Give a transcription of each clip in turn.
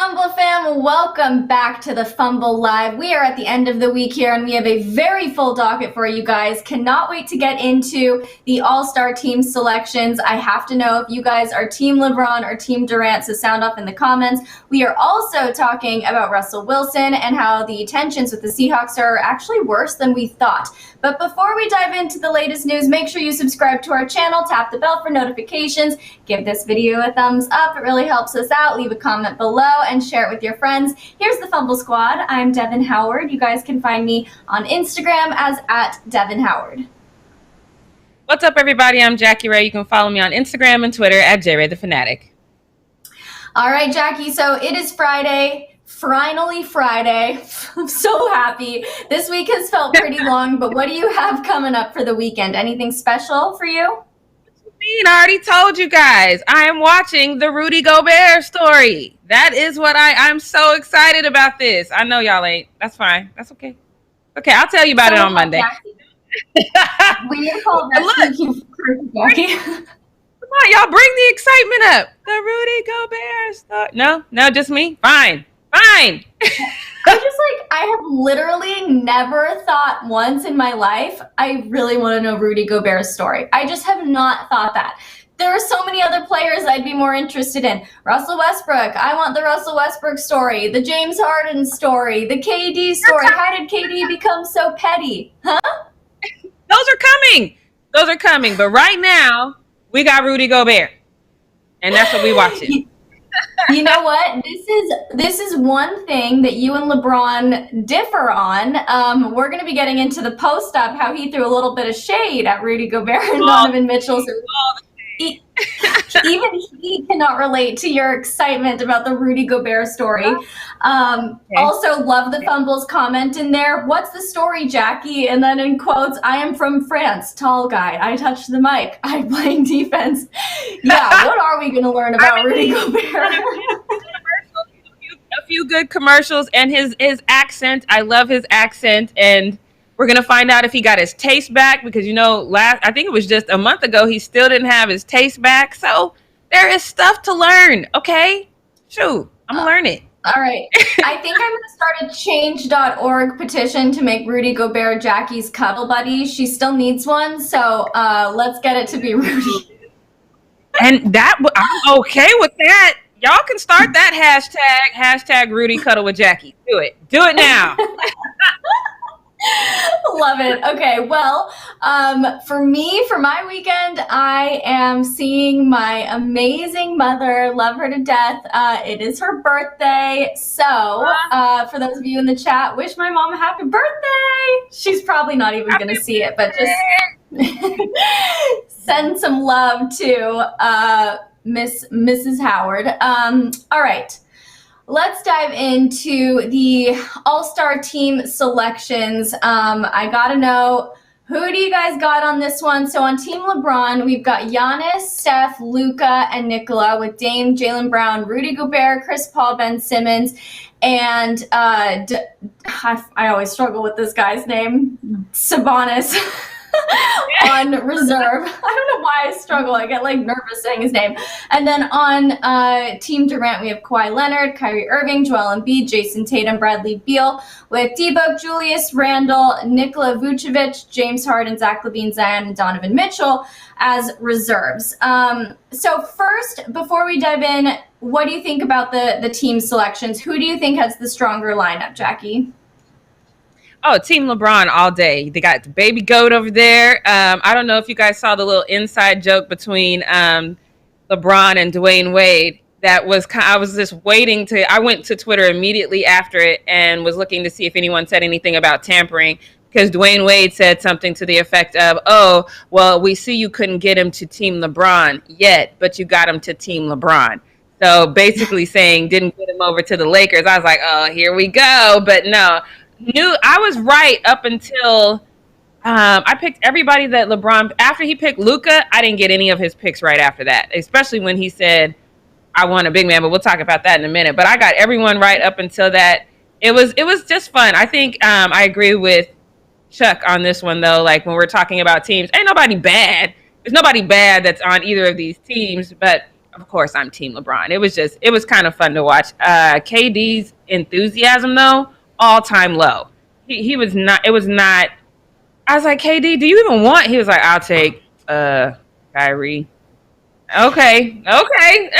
Fumble fam, welcome back to the Fumble Live. We are at the end of the week here and we have a very full docket for you guys. Cannot wait to get into the All-Star team selections. I have to know if you guys are Team LeBron or Team Durant, so sound off in the comments. We are also talking about Russell Wilson and how the tensions with the Seahawks are actually worse than we thought. But before we dive into the latest news, make sure you subscribe to our channel, tap the bell for notifications, give this video a thumbs up. It really helps us out. Leave a comment below and share it with your friends. Here's the Fumble Squad. I'm Devin Howard. You guys can find me on Instagram as @DevinHoward. What's up, everybody? I'm Jackie Ray. You can follow me on Instagram and Twitter at JRayTheFanatic. All right, Jackie. So it is Friday. Finally Friday. I'm so happy. This week has felt pretty long, but what do you have coming up for the weekend? Anything special for you? I already told you guys. I am watching the Rudy Gobert story. That is what I'm so excited about this. I know y'all ain't. That's fine. That's okay. Okay, I'll tell you about it on Monday. We need to call that Jackie. Come on, y'all bring the excitement up. The Rudy Gobert story. No, just me. Fine. I have literally never thought once in my life, I really want to know Rudy Gobert's story. I just have not thought that. There are so many other players I'd be more interested in. Russell Westbrook. I want the Russell Westbrook story, the James Harden story, the KD story. How did KD become so petty? Huh? Those are coming. But right now, we got Rudy Gobert. And that's what we watching. You know what? This is one thing that you and LeBron differ on. We're going to be getting into the post-up, how he threw a little bit of shade at Rudy Gobert and Donovan Mitchell. So even he cannot relate to your excitement about the Rudy Gobert story. Also, love the Fumbles comment in there. What's the story, Jackie? And then in quotes, I am from France, tall guy. I touch the mic. I playing defense. Yeah, what are we going to learn about Rudy Gobert? A few good commercials and his accent. I love his accent, and we're going to find out if he got his taste back because, I think it was just a month ago, he still didn't have his taste back. So there is stuff to learn, okay? Shoot, I'm going to learn it. All right. I think I'm going to start a change.org petition to make Rudy Gobert Jackie's cuddle buddy. She still needs one, so let's get it to be Rudy. And I'm okay with that. Y'all can start that hashtag Rudy Cuddle with Jackie. Do it now. Love it. Okay, well, for my weekend, I am seeing my amazing mother. Love her to death. It is her birthday. So, for those of you in the chat, wish my mom a happy birthday. She's probably not even going to see it, but just send some love to Mrs. Howard. All right. Let's dive into the All-Star team selections. I gotta know, who do you guys got on this one? So on Team LeBron, we've got Giannis, Steph, Luka, and Nikola, with Dame, Jaylen Brown, Rudy Gobert, Chris Paul, Ben Simmons, and I always struggle with this guy's name, Sabonis. On reserve. I don't know why I struggle. I get nervous saying his name. And then on Team Durant, we have Kawhi Leonard, Kyrie Irving, Joel Embiid, Jason Tatum, Bradley Beal, with D-Book, Julius Randle, Nikola Vucevic, James Harden, Zach LaVine, Zion, and Donovan Mitchell as reserves. So first, before we dive in, what do you think about the team selections? Who do you think has the stronger lineup, Jackie? Oh, Team LeBron all day. They got the baby goat over there. I don't know if you guys saw the little inside joke between LeBron and Dwayne Wade. I was just waiting I went to Twitter immediately after it and was looking to see if anyone said anything about tampering, because Dwayne Wade said something to the effect of, oh, well, we see you couldn't get him to Team LeBron yet, but you got him to Team LeBron. So basically saying didn't get him over to the Lakers. I was like, oh, here we go. But no. I was right up until I picked everybody that LeBron. After he picked Luka, I didn't get any of his picks right after that, especially when he said, I want a big man, but we'll talk about that in a minute. But I got everyone right up until that. It was just fun. I think I agree with Chuck on this one, though. Like, when we're talking about teams, ain't nobody bad. There's nobody bad that's on either of these teams, but of course I'm Team LeBron. It was kind of fun to watch. KD's enthusiasm though, all time low. He was not. It was not. I was like, KD, do you even want? He was like, I'll take Kyrie. Okay, okay.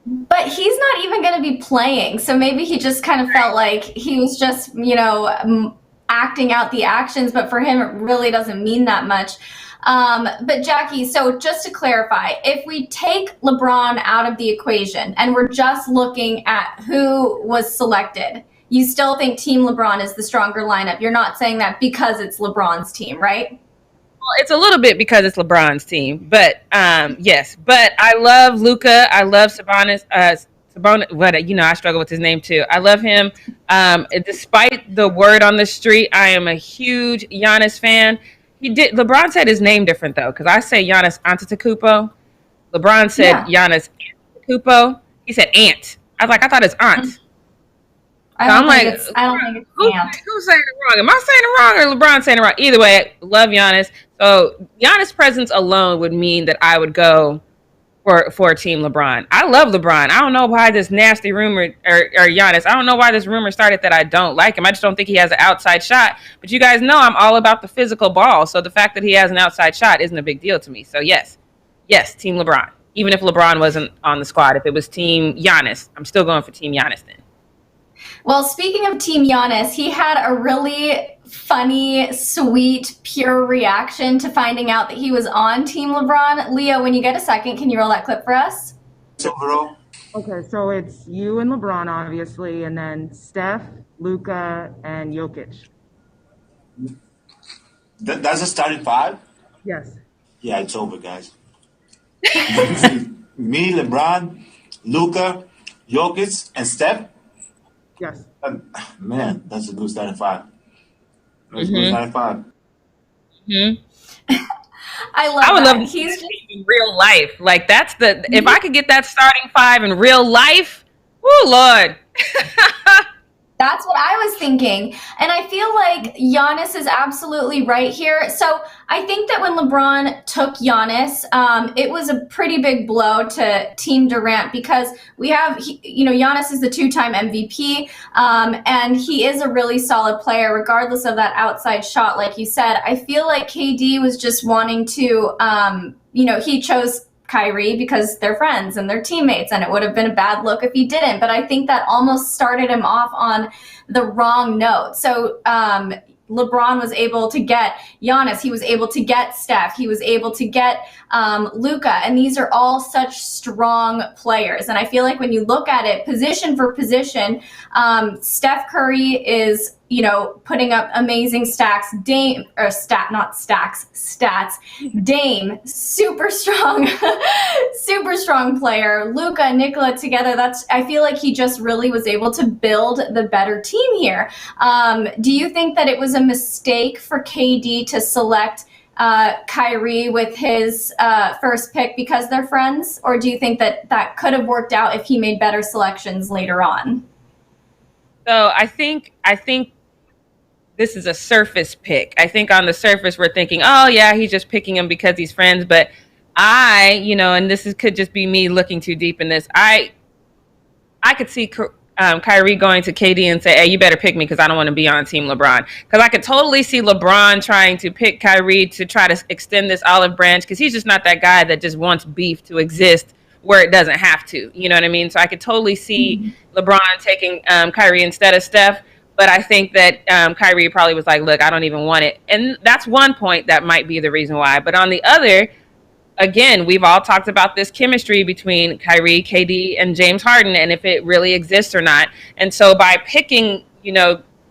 But he's not even going to be playing, so maybe he just kind of felt like he was just, acting out the actions, but for him, it really doesn't mean that much. But Jackie, so just to clarify, if we take LeBron out of the equation and we're just looking at who was selected, you still think Team LeBron is the stronger lineup. You're not saying that because it's LeBron's team, right? Well, it's a little bit because it's LeBron's team, but yes. But I love Luka. I love Sabonis. Sabonis, what I struggle with his name too. I love him. Despite the word on the street, I am a huge Giannis fan. LeBron said his name different though, because I say Giannis Antetokounmpo. LeBron said Giannis Antetokounmpo. He said Ant. I was like, I thought it's Ant. I don't think it's Ant. Who's saying it wrong? Am I saying it wrong or LeBron saying it wrong? Either way, love Giannis. So Giannis' presence alone would mean that I would go for Team LeBron. I love LeBron. I don't know why this nasty rumor, or Giannis, I don't know why this rumor started that I don't like him. I just don't think he has an outside shot. But you guys know I'm all about the physical ball. So the fact that he has an outside shot isn't a big deal to me. So yes, Team LeBron. Even if LeBron wasn't on the squad, if it was Team Giannis, I'm still going for Team Giannis then. Well, speaking of Team Giannis, he had a really funny, sweet, pure reaction to finding out that he was on Team LeBron. Leo, when you get a second, can you roll that clip for us? Overall. Okay, so it's you and LeBron, obviously, and then Steph, Luka, and Jokic. That's a starting five? Yes. Yeah, it's over, guys. Me, LeBron, Luka, Jokic, and Steph? Yes. Man, that's a good starting five. That's a good starting five. I would that. love to see that in real life. Like that's if I could get that starting five in real life, oh Lord. That's what I was thinking. And I feel like Giannis is absolutely right here. So I think that when LeBron took Giannis, it was a pretty big blow to Team Durant because we have, Giannis is the two-time MVP, and he is a really solid player regardless of that outside shot, like you said. I feel like KD was just wanting to, he chose Kyrie because they're friends and they're teammates, and it would have been a bad look if he didn't. But I think that almost started him off on the wrong note. So LeBron was able to get Giannis, he was able to get Steph, he was able to get Luka, and these are all such strong players. And I feel like when you look at it position for position, Steph Curry is putting up amazing stats. Dame, super strong, super strong player. Luka and Nikola together. I feel like he just really was able to build the better team here. Do you think that it was a mistake for KD to select Kyrie with his first pick because they're friends? Or do you think that could have worked out if he made better selections later on? So I think this is a surface pick. I think on the surface we're thinking, oh yeah, he's just picking him because he's friends. But and could just be me looking too deep in this. I could see Kyrie going to KD and say, hey, you better pick me because I don't want to be on Team LeBron. Because I could totally see LeBron trying to pick Kyrie to try to extend this olive branch because he's just not that guy that just wants beef to exist where it doesn't have to. You know what I mean? So I could totally see LeBron taking Kyrie instead of Steph. But I think that Kyrie probably was like, look, I don't even want it. And that's one point that might be the reason why. But on the other, again, we've all talked about this chemistry between Kyrie, KD, and James Harden, and if it really exists or not. And so by picking,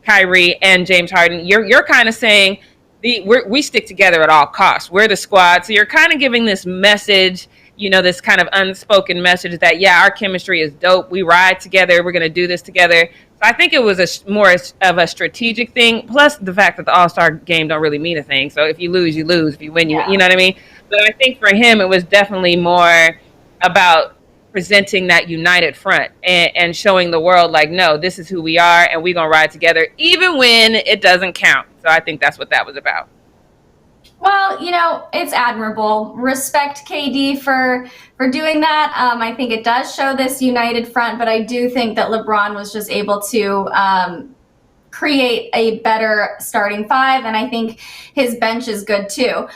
Kyrie and James Harden, you're kind of saying we stick together at all costs. We're the squad. So you're kind of giving this message, this kind of unspoken message that, yeah, our chemistry is dope. We ride together. We're going to do this together. So I think it was more of a strategic thing, plus the fact that the All-Star game don't really mean a thing. So if you lose, you lose. If you win, you know what I mean? But I think for him, it was definitely more about presenting that united front and showing the world, like, no, this is who we are, and we're going to ride together, even when it doesn't count. So I think that's what that was about. Well, it's admirable. Respect KD for doing that. I think it does show this united front, but I do think that LeBron was just able to create a better starting five, and I think his bench is good too.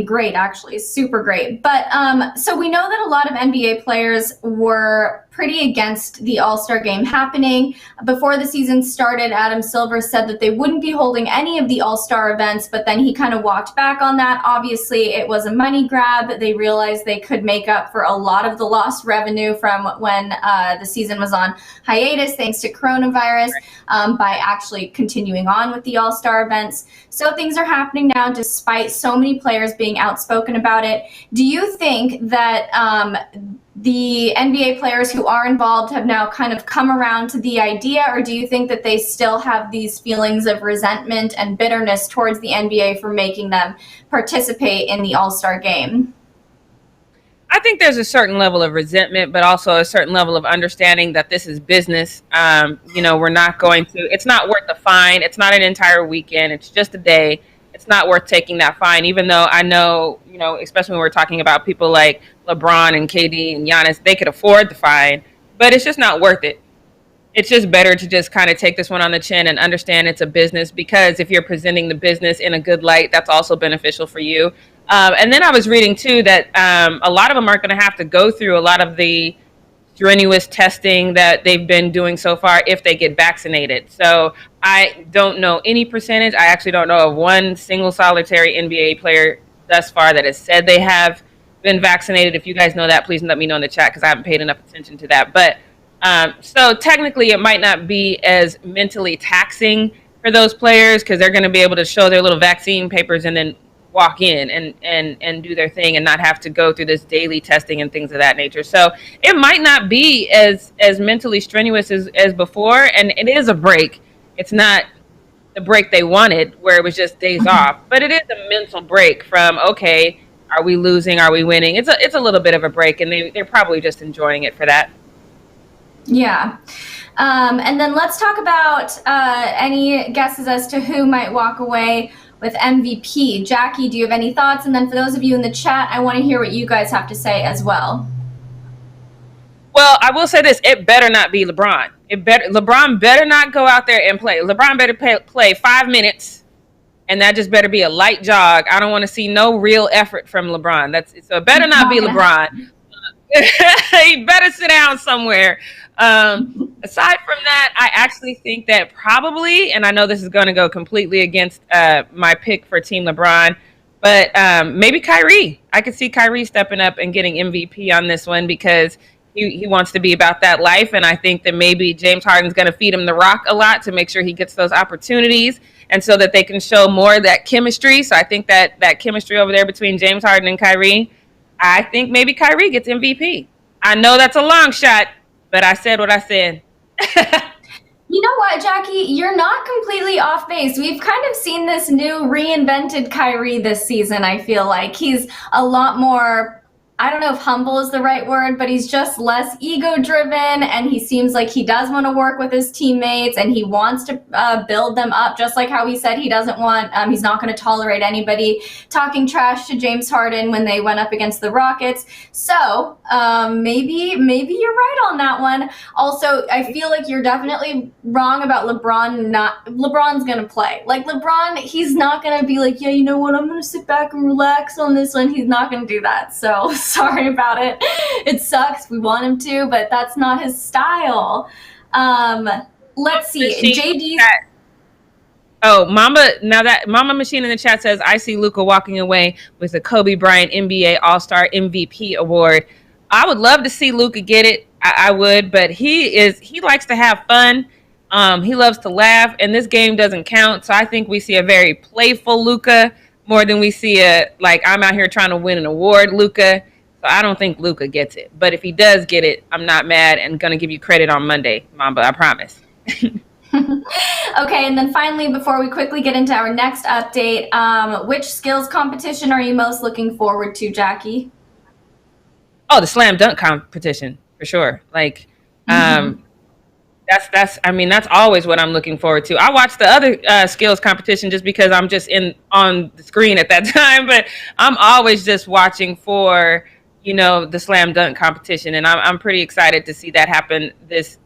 Great, actually, super great. But so we know that a lot of NBA players were pretty against the All-Star game happening. Before the season started, Adam Silver said that they wouldn't be holding any of the All-Star events, but then he kind of walked back on that. Obviously, it was a money grab. They realized they could make up for a lot of the lost revenue from when the season was on hiatus thanks to coronavirus by actually continuing on with the All-Star events. So things are happening now despite so many players being outspoken about it. Do you think that the NBA players who are involved have now kind of come around to the idea, or do you think that they still have these feelings of resentment and bitterness towards the NBA for making them participate in the All-Star game? I think there's a certain level of resentment, but also a certain level of understanding that this is business. We're not going to, it's not worth the fine. It's not an entire weekend. It's just a day. It's not worth taking that fine, even though I know, especially when we're talking about people like LeBron and KD and Giannis, they could afford the fine, but it's just not worth it. It's just better to just kind of take this one on the chin and understand it's a business, because if you're presenting the business in a good light, that's also beneficial for you. And then I was reading too that a lot of them aren't going to have to go through a lot of the strenuous testing that they've been doing so far if they get vaccinated. So I don't know any percentage. I actually don't know of one single solitary NBA player thus far that has said they have been vaccinated. If you guys know that, please let me know in the chat, because I haven't paid enough attention to that. But so technically it might not be as mentally taxing for those players, because they're going to be able to show their little vaccine papers and then walk in and do their thing and not have to go through this daily testing and things of that nature. So it might not be as mentally strenuous as before, and it is a break. It's not the break they wanted where it was just days off, but it is a mental break from, okay, are we losing, are we winning? It's a little bit of a break, and they're probably just enjoying it for that. Yeah. And then let's talk about any guesses as to who might walk away with MVP. Jackie, do you have any thoughts? And then for those of you in the chat, I want to hear what you guys have to say as well. Well, I will say this: it better not be LeBron. LeBron better not go out there and play. LeBron better play 5 minutes, and that just better be a light jog. I don't want to see no real effort from LeBron. So it better not be LeBron. He better sit down somewhere. Aside from that, I actually think that probably, and I know this is going to go completely against my pick for Team LeBron, but maybe Kyrie. I could see Kyrie stepping up and getting MVP on this one, because he wants to be about that life, and I think that maybe James Harden's going to feed him the rock a lot to make sure he gets those opportunities, and so that they can show more of that chemistry. So I think that chemistry over there between James Harden and Kyrie, I think maybe Kyrie gets MVP. I know that's a long shot, but I said what I said. You know what, Jackie? You're not completely off base. We've kind of seen this new reinvented Kyrie this season, I feel like. He's a lot more, I don't know if humble is the right word, but he's just less ego-driven, and he seems like he does want to work with his teammates, and he wants to build them up, just like how he said he doesn't want, he's not going to tolerate anybody talking trash to James Harden when they went up against the Rockets. So maybe you're right on that one. Also, I feel like you're definitely wrong about LeBron. LeBron's going to play. Like, LeBron, he's not going to be like, yeah, you know what, I'm going to sit back and relax on this one. He's not going to do that. So sorry about it. It sucks. We want him to, but that's not his style. Let's see. JD. Oh, Mama Machine in the chat says, I see Luka walking away with the Kobe Bryant NBA All-Star MVP award. I would love to see Luka get it. I would, but he likes to have fun. He loves to laugh, and this game doesn't count. So I think we see a very playful Luka more than we see I'm out here trying to win an award Luka. So I don't think Luka gets it. But if he does get it, I'm not mad, and going to give you credit on Monday, Mamba. I promise. Okay, and then finally, before we quickly get into our next update, which skills competition are you most looking forward to, Jackie? Oh, the slam dunk competition, for sure. That's always what I'm looking forward to. I watch the other skills competition just because I'm just on the screen at that time, but I'm always just watching for the slam dunk competition, and I'm pretty excited to see that happen this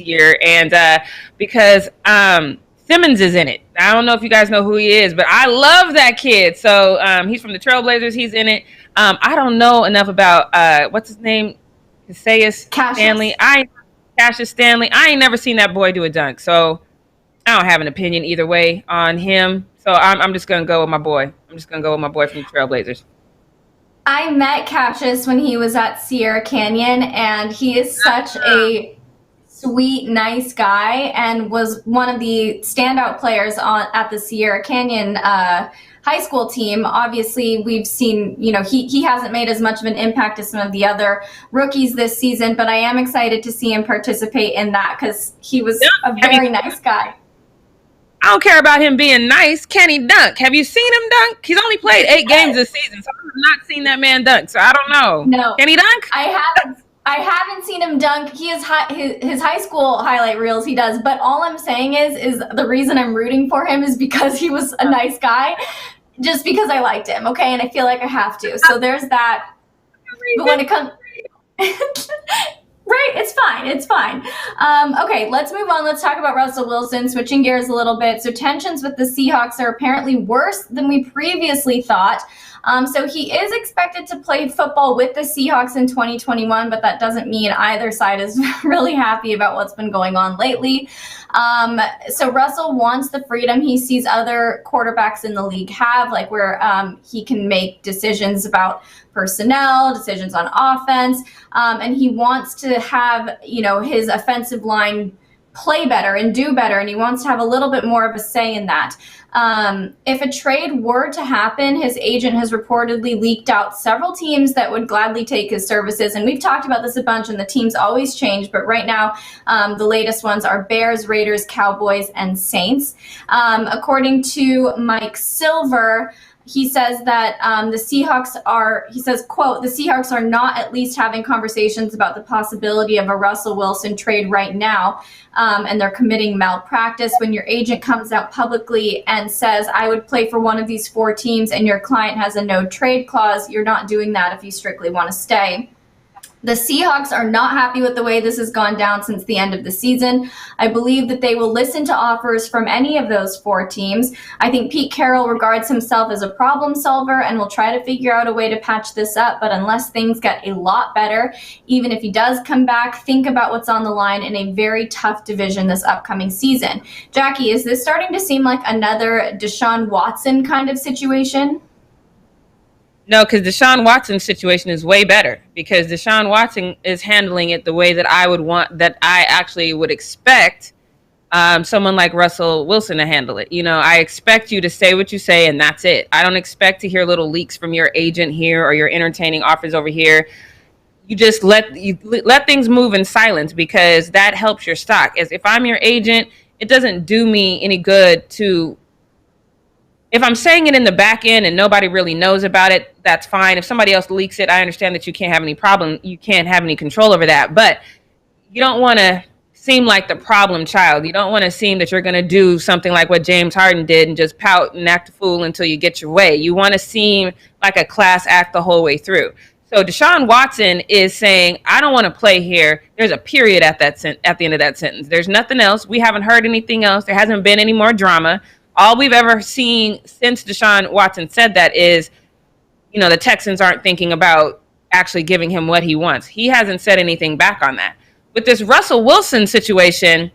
year, and because Simmons is in it. I don't know if you guys know who he is, but I love that kid. So he's from the Trailblazers. He's in it. I don't know enough about what's his name, Cassius Stanley. Cassius Stanley. I ain't never seen that boy do a dunk, so I don't have an opinion either way on him. So I'm just gonna go with my boy. I'm just gonna go with my boy from the Trailblazers. I met Cassius when he was at Sierra Canyon, and he is such a sweet, nice guy, and was one of the standout players at the Sierra Canyon high school team. Obviously, we've seen, he hasn't made as much of an impact as some of the other rookies this season, but I am excited to see him participate in that because he was a very nice guy. I don't care about him being nice. Can he dunk? Have you seen him dunk? He's only played 8 games this season, so I have not seen that man dunk. So I don't know. No. Can he dunk? I haven't seen him dunk. He is his high school highlight reels he does, but all I'm saying is the reason I'm rooting for him is because he was a nice guy, just because I liked him, okay? And I feel like I have to. So there's that. But when it comes... Right, it's fine. Okay, let's move on. Let's talk about Russell Wilson, switching gears a little bit. So tensions with the Seahawks are apparently worse than we previously thought. So he is expected to play football with the Seahawks in 2021, but that doesn't mean either side is really happy about what's been going on lately. So Russell wants the freedom he sees other quarterbacks in the league have, like where he can make decisions about personnel, decisions on offense, and he wants to have, his offensive line play better and do better, and he wants to have a little bit more of a say in that. If a trade were to happen, his agent has reportedly leaked out several teams that would gladly take his services, and we've talked about this a bunch, and the teams always change, but right now the latest ones are Bears, Raiders, Cowboys, and Saints. According to Mike Silver, he says that the Seahawks quote, the Seahawks are not at least having conversations about the possibility of a Russell Wilson trade right now, and they're committing malpractice. When your agent comes out publicly and says, I would play for one of these 4 teams, and your client has a no trade clause, you're not doing that if you strictly want to stay. The Seahawks are not happy with the way this has gone down since the end of the season. I believe that they will listen to offers from any of those 4 teams. I think Pete Carroll regards himself as a problem solver and will try to figure out a way to patch this up. But unless things get a lot better, even if he does come back, think about what's on the line in a very tough division this upcoming season. Jackie, is this starting to seem like another Deshaun Watson kind of situation? No, because Deshaun Watson's situation is way better because Deshaun Watson is handling it the way that I actually would expect someone like Russell Wilson to handle it. I expect you to say what you say and that's it. I don't expect to hear little leaks from your agent here or your entertaining offers over here. You just let things move in silence because that helps your stock. As if I'm your agent, it doesn't do me any good to... If I'm saying it in the back end and nobody really knows about it, that's fine. If somebody else leaks it, I understand that you can't have any problem. You can't have any control over that. But you don't want to seem like the problem child. You don't want to seem that you're going to do something like what James Harden did and just pout and act a fool until you get your way. You want to seem like a class act the whole way through. So Deshaun Watson is saying, I don't want to play here. There's a period at the end of that sentence. There's nothing else. We haven't heard anything else. There hasn't been any more drama. All we've ever seen since Deshaun Watson said that is, the Texans aren't thinking about actually giving him what he wants. He hasn't said anything back on that. With this Russell Wilson situation,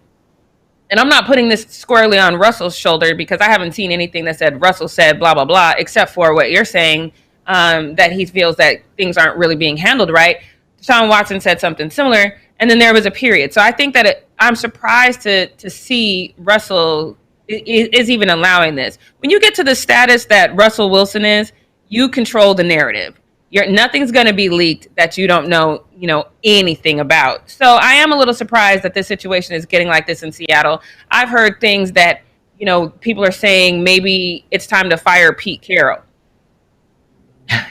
and I'm not putting this squarely on Russell's shoulder because I haven't seen anything that said Russell said blah, blah, blah, except for what you're saying, that he feels that things aren't really being handled right. Deshaun Watson said something similar, and then there was a period. So I think that I'm surprised to see Russell is even allowing this. When you get to the status that Russell Wilson is, you control the narrative. Nothing's going to be leaked that you don't know, anything about. So I am a little surprised that this situation is getting like this in Seattle. I've heard things that, people are saying maybe it's time to fire Pete Carroll.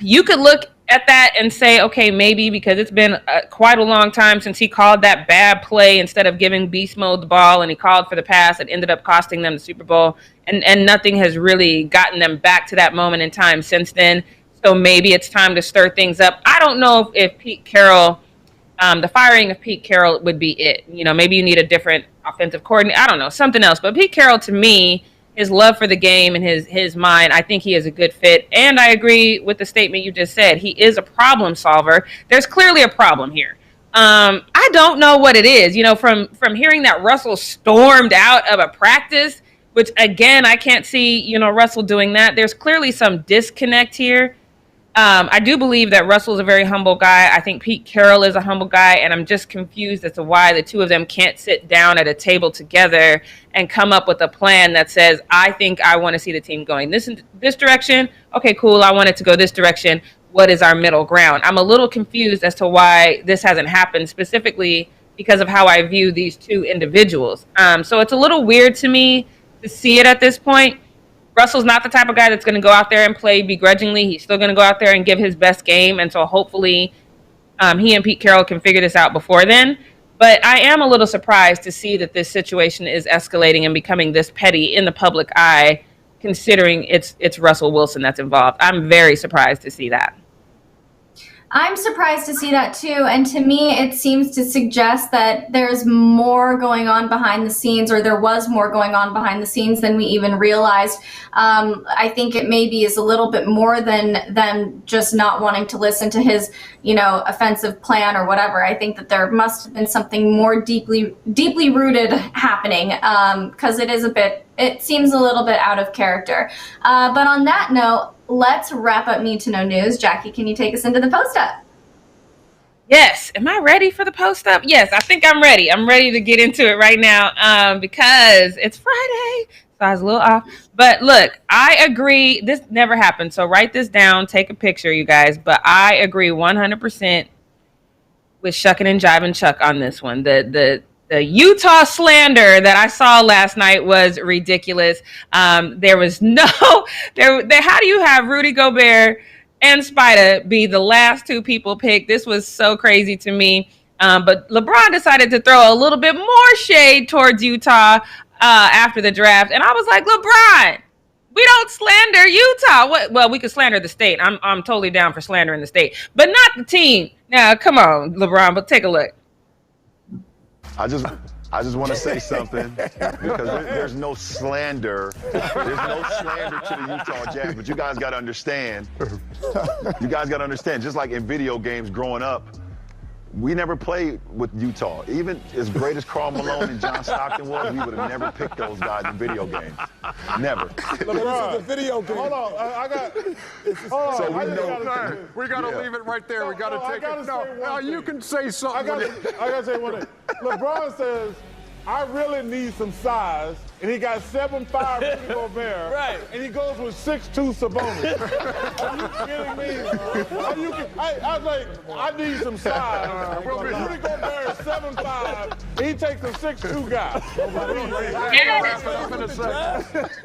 You could look at that and say, okay, maybe because it's been quite a long time since he called that bad play instead of giving beast mode the ball, and he called for the pass that ended up costing them the Super Bowl, and nothing has really gotten them back to that moment in time since then. So maybe it's time to stir things up. I don't know if Pete Carroll, the firing of Pete Carroll would be it. Maybe you need a different offensive coordinator. I don't know, something else. But Pete Carroll, to me, his love for the game and his mind, I think he is a good fit. And I agree with the statement you just said. He is a problem solver. There's clearly a problem here. I don't know what it is. From hearing that Russell stormed out of a practice, which, again, I can't see, Russell doing that. There's clearly some disconnect here. I do believe that Russell's a very humble guy. I think Pete Carroll is a humble guy, and I'm just confused as to why the two of them can't sit down at a table together and come up with a plan that says, I think I want to see the team going this direction. Okay, cool. I want it to go this direction. What is our middle ground? I'm a little confused as to why this hasn't happened, specifically because of how I view these two individuals. So it's a little weird to me to see it at this point. Russell's not the type of guy that's going to go out there and play begrudgingly. He's still going to go out there and give his best game. And so hopefully he and Pete Carroll can figure this out before then. But I am a little surprised to see that this situation is escalating and becoming this petty in the public eye, considering it's Russell Wilson that's involved. I'm very surprised to see that. I'm surprised to see that too, and to me it seems to suggest that there's more going on behind the scenes, or there was more going on behind the scenes than we even realized. I think it maybe is a little bit more than them just not wanting to listen to his, offensive plan or whatever. I think that there must have been something more deeply rooted happening, because it seems a little bit out of character. But on that note, let's wrap up Need to Know News. Jackie, can you take us into the post-up? Yes. Am I ready for the post-up? Yes, I think I'm ready. I'm ready to get into it right now because it's Friday, so I was a little off. But look, I agree. This never happened, so write this down. Take a picture, you guys. But I agree 100% with Shuckin' and Jivin' Chuck on this one. The Utah slander that I saw last night was ridiculous. There was how do you have Rudy Gobert and Spida be the last two people picked? This was so crazy to me. But LeBron decided to throw a little bit more shade towards Utah after the draft. And I was like, LeBron, we don't slander Utah. Well, we could slander the state. I'm totally down for slandering the state, but not the team. Now, come on, LeBron, but take a look. I just want to say something because there's no slander. There's no slander to the Utah Jazz, but you guys got to understand. Just like in video games growing up, we never played with Utah. Even as great as Karl Malone and John Stockton was, we would have never picked those guys in video games. Never. LeBron, this is a video game. Hold on, I got. So we gotta leave it right there. We gotta take it. No, you can say something. I gotta say one thing. LeBron says, I really need some size, and he got 7'5" Rudy Gobert, right? And he goes with 6'2" Sabonis. Are you kidding me? I was like, I need some size. Rudy Gobert is 7'5", and he takes a 6'2" guy.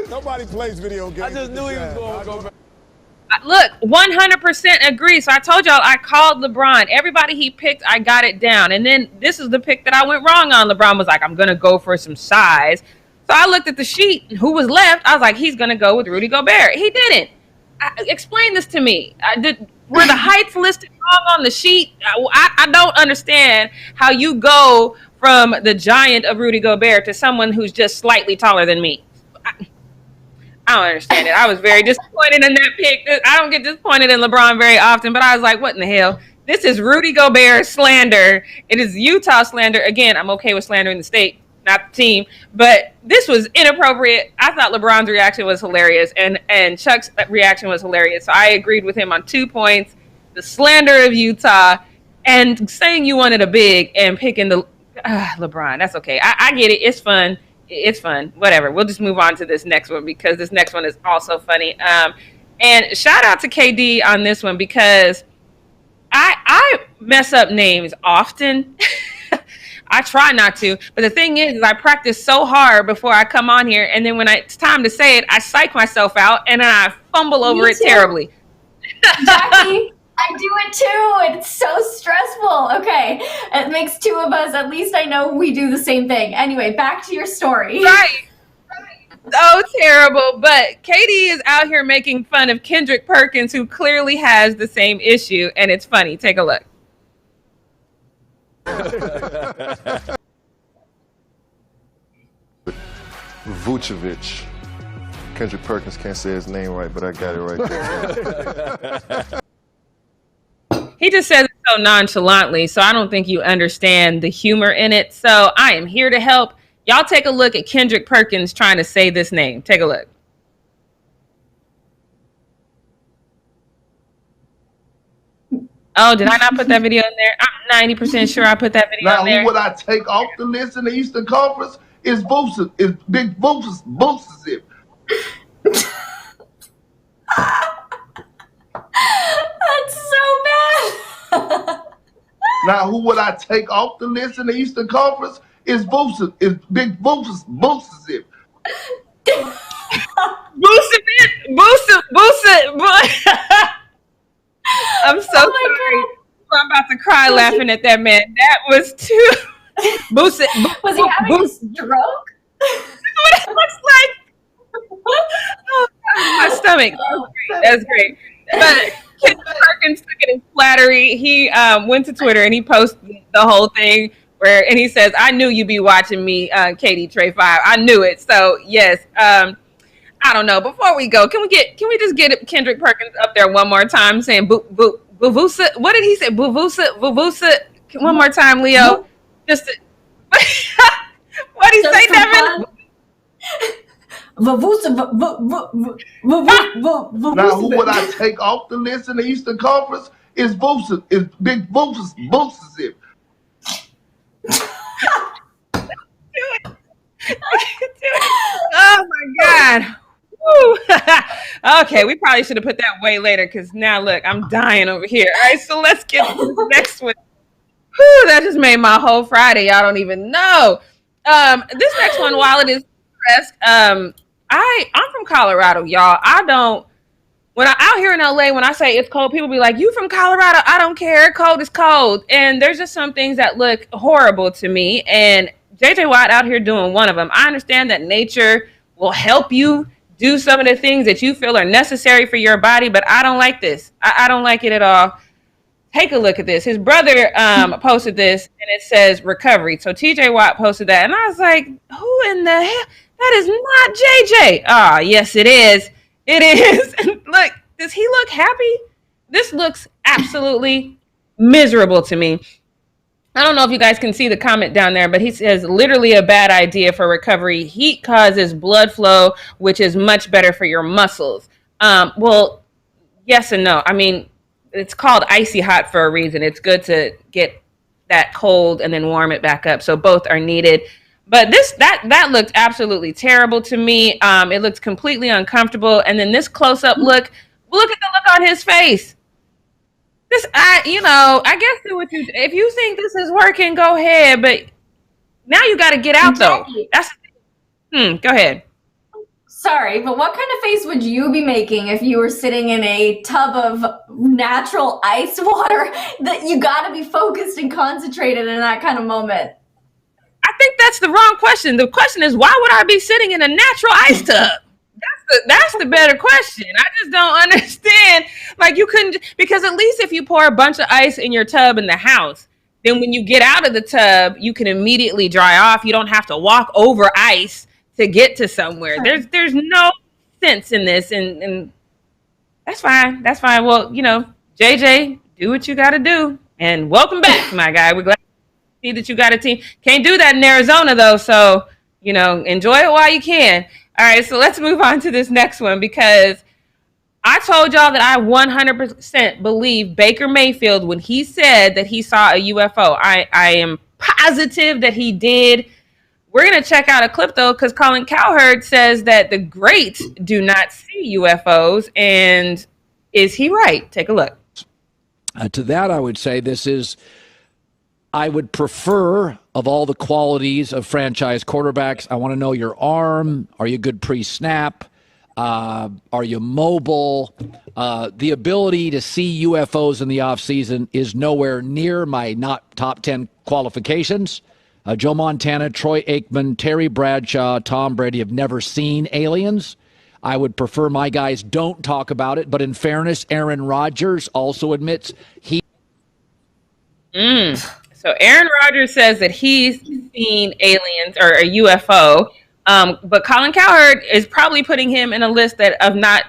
Nobody plays video games. I just knew he was going to go back. Look, 100% agree. So I told y'all I called LeBron. Everybody he picked, I got it down. And then this is the pick that I went wrong on. LeBron was like, I'm going to go for some size. So I looked at the sheet. Who was left? I was like, he's going to go with Rudy Gobert. He didn't. Explain this to me. Were the heights listed wrong on the sheet? I don't understand how you go from the giant of Rudy Gobert to someone who's just slightly taller than me. I don't understand it. I was very disappointed in that pick. I don't get disappointed in LeBron very often, but I was like, what in the hell? This is Rudy Gobert slander. It is Utah slander. Again, I'm okay with slandering the state, not the team, but this was inappropriate. I thought LeBron's reaction was hilarious, and Chuck's reaction was hilarious. So I agreed with him on 2 points, the slander of Utah, and saying you wanted a big and picking the LeBron. That's okay. I get it. It's fun. It's fun. Whatever. We'll just move on to this next one because this next one is also funny. And shout out to KD on this one because I mess up names often. I try not to. But the thing is I practice so hard before I come on here. And then when it's time to say it, I psych myself out and then I fumble over it terribly. Jackie, I do it too. It's so stressful. Okay. It makes two of us. At least I know we do the same thing. Anyway, back to your story. Right. So terrible. But Katie is out here making fun of Kendrick Perkins, who clearly has the same issue. And it's funny. Take a look. Vucevic. Kendrick Perkins can't say his name right, but I got it right there. He just says it so nonchalantly, so I don't think you understand the humor in it. So I am here to help. Y'all take a look at Kendrick Perkins trying to say this name. Take a look. Oh, did I not put that video in there? I'm 90% sure I put that video Now, in there. who would I take off the list in the Eastern Conference is Booster, is Big Booster. That's so bad. Now, who would I take off the list in the Eastern Conference is Booster, is Big Booster. Booster. I'm so sorry. I'm about to cry laughing at that man. That was too. Was he having a stroke? What it looks like. Oh, my stomach. That's great. But Kendrick Perkins took it as flattery. He went to Twitter and he posted the whole thing and he says, "I knew you'd be watching me, Katie Trey 5. I knew it." So yes. I don't know. Before we go, can we just get Kendrick Perkins up there one more time saying Vuvusa? What did he say? Vuvusa. One more time, Leo. Just what did he say, Devin? Now, who would I take off the list in the Eastern Conference is Booster, is Big Booster. Oh my God. Okay, we probably should have put that way later because now look, I'm dying over here. All right, so let's get to the next one. Whew, that just made my whole Friday. Y'all don't even know. This next one, while it is pressed, I'm from Colorado, y'all. When I'm out here in LA, when I say it's cold, people be like, "You from Colorado?" I don't care. Cold is cold. And there's just some things that look horrible to me. And JJ Watt out here doing one of them. I understand that nature will help you do some of the things that you feel are necessary for your body, but I don't like this. I don't like it at all. Take a look at this. His brother posted this, and it says recovery. So TJ Watt posted that, and I was like, who in the hell? That is not JJ. Ah, yes, it is. It is. And look, does he look happy? This looks absolutely miserable to me. I don't know if you guys can see the comment down there, but he says literally a bad idea for recovery. Heat causes blood flow, which is much better for your muscles. Well, yes and no. I mean, it's called icy hot for a reason. It's good to get that cold and then warm it back up. So both are needed. But that looked absolutely terrible to me. It looked completely uncomfortable. And then this close-up look at the look on his face. I guess do what if you think this is working, go ahead. But now you got to get out though. That's go ahead. Sorry, but what kind of face would you be making if you were sitting in a tub of natural ice water that you got to be focused and concentrated in that kind of moment? I think that's the wrong question. The question is, why would I be sitting in a natural ice tub? That's the better question. I just don't understand. Like you couldn't, because at least if you pour a bunch of ice in your tub in the house, then when you get out of the tub, you can immediately dry off. You don't have to walk over ice to get to somewhere. Sure. There's no sense in this, and that's fine. That's fine. Well, JJ, do what you got to do, and welcome back, my guy. We're glad to see that you got a team. Can't do that in Arizona though, so enjoy it while you can. All right, so let's move on to this next one because I told y'all that I 100% believe Baker Mayfield when he said that he saw a UFO. I am positive that he did. We're going to check out a clip, though, because Colin Cowherd says that the greats do not see UFOs. And is he right? Take a look. To that, I would say I would prefer, of all the qualities of franchise quarterbacks, I want to know your arm. Are you good pre-snap? Are you mobile? The ability to see UFOs in the offseason is nowhere near my not top 10 qualifications. Joe Montana, Troy Aikman, Terry Bradshaw, Tom Brady have never seen aliens. I would prefer my guys don't talk about it. But in fairness, Aaron Rodgers also admits he. So Aaron Rodgers says that he's seen aliens or a UFO. But Colin Cowherd is probably putting him in a list of not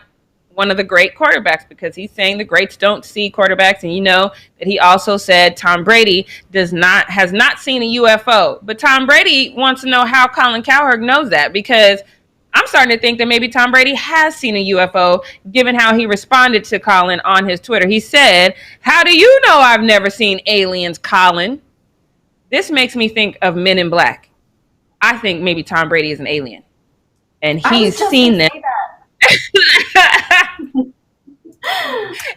one of the great quarterbacks, because he's saying the greats don't see quarterbacks. And you know that he also said Tom Brady has not seen a UFO. But Tom Brady wants to know how Colin Cowherd knows that, because I'm starting to think that maybe Tom Brady has seen a UFO, given how he responded to Colin on his Twitter. He said, "How do you know I've never seen aliens, Colin? This makes me think of Men in Black. I think maybe Tom Brady is an alien, and he's seen them."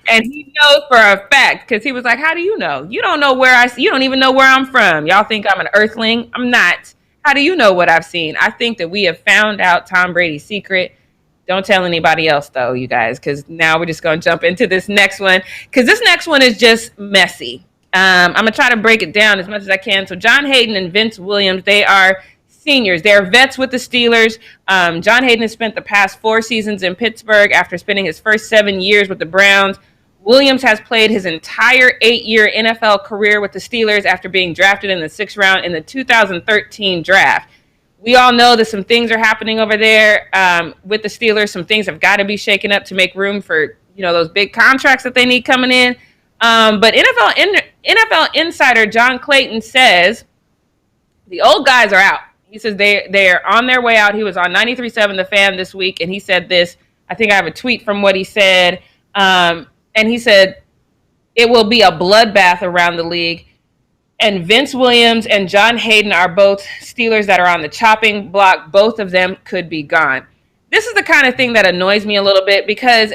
And he knows for a fact, because he was like, "How do you know? You don't know you don't even know where I'm from. Y'all think I'm an earthling? I'm not. How do you know what I've seen?" I think that we have found out Tom Brady's secret. Don't tell anybody else, though, you guys, because now we're just going to jump into this next one, because this next one is just messy. I'm going to try to break it down as much as I can. So John Hayden and Vince Williams, they are seniors. They're vets with the Steelers. John Hayden has spent the past 4 seasons in Pittsburgh after spending his first 7 years with the Browns. Williams has played his entire 8-year NFL career with the Steelers after being drafted in the 6th round in the 2013 draft. We all know that some things are happening over there with the Steelers. Some things have got to be shaken up to make room for, those big contracts that they need coming in. But NFL insider John Clayton says the old guys are out. He says they're on their way out. He was on 93.7 The Fan this week, and he said this. I think I have a tweet from what he said. And he said, it will be a bloodbath around the league. And Vince Williams and John Hayden are both Steelers that are on the chopping block. Both of them could be gone. This is the kind of thing that annoys me a little bit, because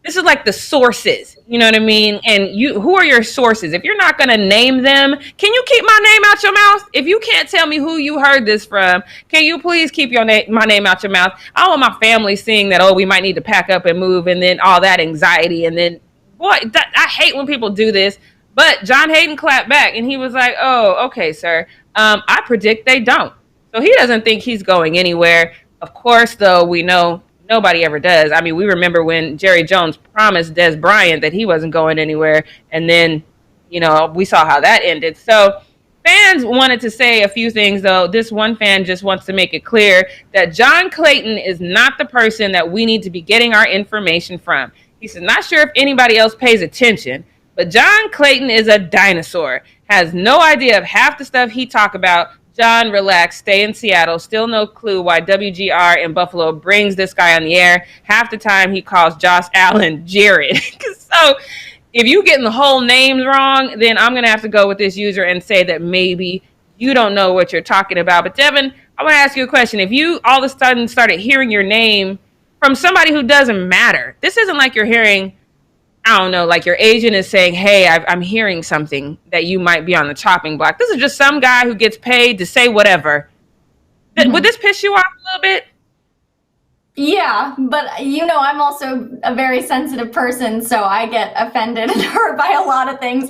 this is like the sources, you know what I mean? And who are your sources? If you're not going to name them, can you keep my name out your mouth? If you can't tell me who you heard this from, can you please keep my name out your mouth? I don't want my family seeing that, we might need to pack up and move, and then all that anxiety. And then, I hate when people do this. But John Hayden clapped back, and he was like, "Oh, okay, sir. I predict they don't." So he doesn't think he's going anywhere. Of course, though, we know nobody ever does. I mean, we remember when Jerry Jones promised Des Bryant that he wasn't going anywhere, and then, we saw how that ended. So fans wanted to say a few things, though. This one fan just wants to make it clear that John Clayton is not the person that we need to be getting our information from. He said, not sure if anybody else pays attention, but John Clayton is a dinosaur, has no idea of half the stuff he talk about. John, relax, stay in Seattle. Still no clue why WGR in Buffalo brings this guy on the air. Half the time he calls Josh Allen Jared. So if you getting the whole names wrong, then I'm going to have to go with this user and say that maybe you don't know what you're talking about. But Devin, I want to ask you a question. If you all of a sudden started hearing your name from somebody who doesn't matter, this isn't like you're hearing, I don't know, like your agent is saying, "Hey, I'm hearing something that you might be on the chopping block." This is just some guy who gets paid to say whatever. Would this piss you off a little bit? Yeah, but I'm also a very sensitive person, so I get offended and hurt by a lot of things.